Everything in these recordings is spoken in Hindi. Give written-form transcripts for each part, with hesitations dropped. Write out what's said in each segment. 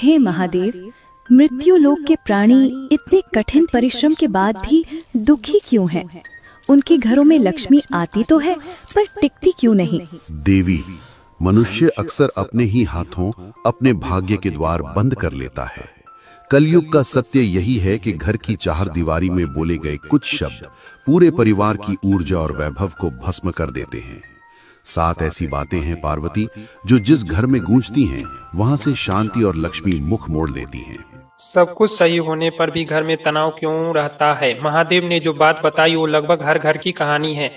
हे महादेव, मृत्यु लोक के प्राणी इतने कठिन परिश्रम के बाद भी दुखी क्यों हैं? उनके घरों में लक्ष्मी आती तो है पर टिकती क्यों नहीं? देवी, मनुष्य अक्सर अपने ही हाथों अपने भाग्य के द्वार बंद कर लेता है। कलयुग का सत्य यही है कि घर की चारदीवारी में बोले गए कुछ शब्द पूरे परिवार की ऊर्जा और वैभव को भस्म कर देते हैं। 7 ऐसी बातें हैं पार्वती, जो जिस घर में गूंजती हैं वहां से शांति और लक्ष्मी मुख मोड़ लेती हैं। सब कुछ सही होने पर भी घर में तनाव क्यों रहता है? महादेव ने जो बात बताई वो लगभग हर घर की कहानी है।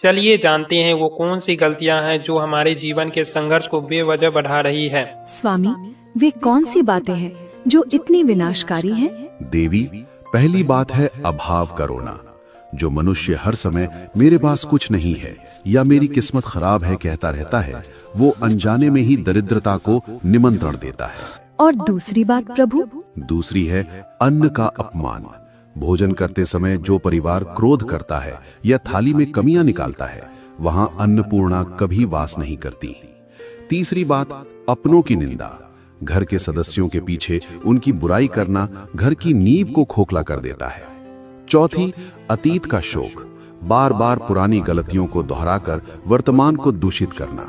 चलिए जानते हैं वो कौन सी गलतियां हैं जो हमारे जीवन के संघर्ष को बेवजह बढ़ा रही है। स्वामी, वे कौन सी बातें हैं जो इतनी विनाशकारी हैं? देवी, पहली बात है अभाव का रोना। जो मनुष्य हर समय मेरे पास कुछ नहीं है या मेरी किस्मत खराब है कहता रहता है, वो अनजाने में ही दरिद्रता को निमंत्रण देता है। और दूसरी बात प्रभु? दूसरी है अन्न का अपमान। भोजन करते समय जो परिवार क्रोध करता है या थाली में कमियां निकालता है, वहां अन्नपूर्णा कभी वास नहीं करती। तीसरी बात अपनों की निंदा। घर के सदस्यों के पीछे उनकी बुराई करना घर की नींव को खोखला कर देता है। चौथी, अतीत का शोक। बार बार पुरानी गलतियों को दोहराकर वर्तमान को दूषित करना।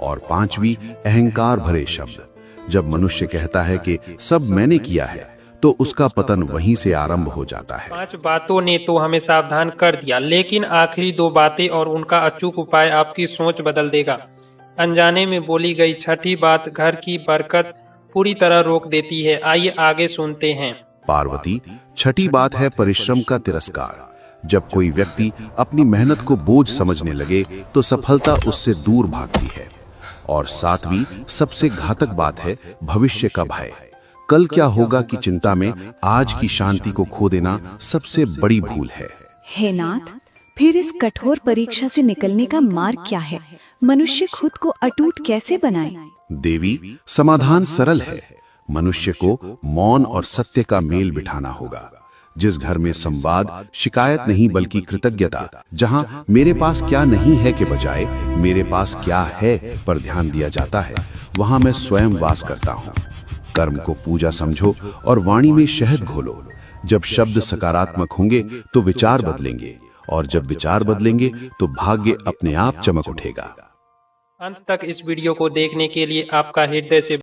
और पांचवी, अहंकार भरे शब्द। जब मनुष्य कहता है कि सब मैंने किया है, तो उसका पतन वहीं से आरंभ हो जाता है। 5 बातों ने तो हमें सावधान कर दिया, लेकिन आखिरी 2 बातें और उनका अचूक उपाय आपकी सोच बदल देगा। अनजाने में बोली गई छठी बात घर की बरकत पूरी तरह रोक देती है। आइए आगे सुनते हैं। पार्वती, छठी बात है परिश्रम का तिरस्कार। जब कोई व्यक्ति अपनी मेहनत को बोझ समझने लगे तो सफलता उससे दूर भागती है। और 7वीं सबसे घातक बात है भविष्य का भय। कल क्या होगा की चिंता में आज की शांति को खो देना सबसे बड़ी भूल है। हे नाथ, फिर इस कठोर परीक्षा से निकलने का मार्ग क्या है? मनुष्य खुद को अटूट कैसे बनाए? देवी, समाधान सरल है। मनुष्य को मौन और सत्य का मेल बिठाना होगा। जिस घर में संवाद, शिकायत नहीं बल्कि कृतज्ञता, जहां मेरे पास क्या नहीं है के बजाय मेरे पास क्या है पर ध्यान दिया जाता है, वहां मैं स्वयं वास करता हूं। कर्म को पूजा समझो और वाणी में शहद घोलो। जब शब्द सकारात्मक होंगे तो विचार बदलेंगे, और जब विचार बदलेंगे तो भाग्य अपने आप चमक उठेगा। अंत तक इस वीडियो को देखने के लिए आपका हृदय से